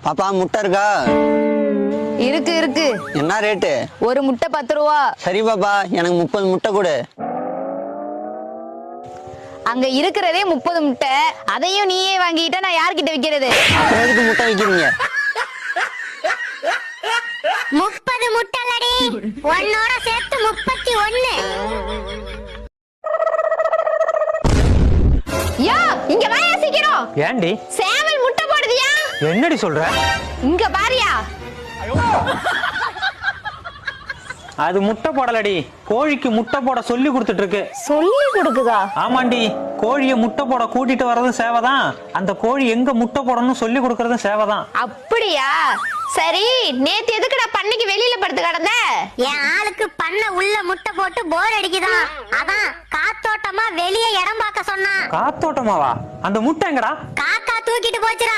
பாப்பா முட்டை இருக்கா? இருக்கு இருக்கு. என்ன ரேட்டு? ஒரு முட்டை 10 ரூபா. சரி பாப்பா, எனக்கு 30 முட்டை கொடு. அங்க இருக்கிறதே 30 முட்டை, அதையும் நீயே வாங்கிட்டா நான் யார்கிட்ட விக்கிறது? அப்புறம் எதுக்கு முட்டை விக்கிறீங்க? 30 முட்டைலடி, ஒன்னோட சேர்த்து 31. யா, இங்க வாயா சீக்கிரம். ஏண்டி சேவல் முட்டை போடுதியா? என்னடி சொல்ற? இங்க பாரியா. அது முட்டை போடலடி, கோழிக்கு முட்டை போட சொல்லி கொடுத்துட்டு இருக்கு. சொல்லி கொடுக்குதா? ஆமாண்டி, கோழிய முட்டை போட கூட்டிட்டு வர்றதும் சேவைதான், அந்த கோழி எங்க முட்டை போடணும் சொல்லி கொடுக்கறதும் சேவைதான். அப்படியா? சரி, நேத்து எதுக்குடா பண்ணைக்கு வெளியில படுத்து கிடந்த? என் ஆளுக்கு பண்ண உள்ள முட்டை போட்டு போர் அடிக்குதான், அதான் காத்தோட்டமா வெளியே இடம் பார்க்க சொன்னான். காத்தோட்டமாவா? அந்த முட்டை எங்கடா? காக்கா தூக்கிட்டு போச்சுடா.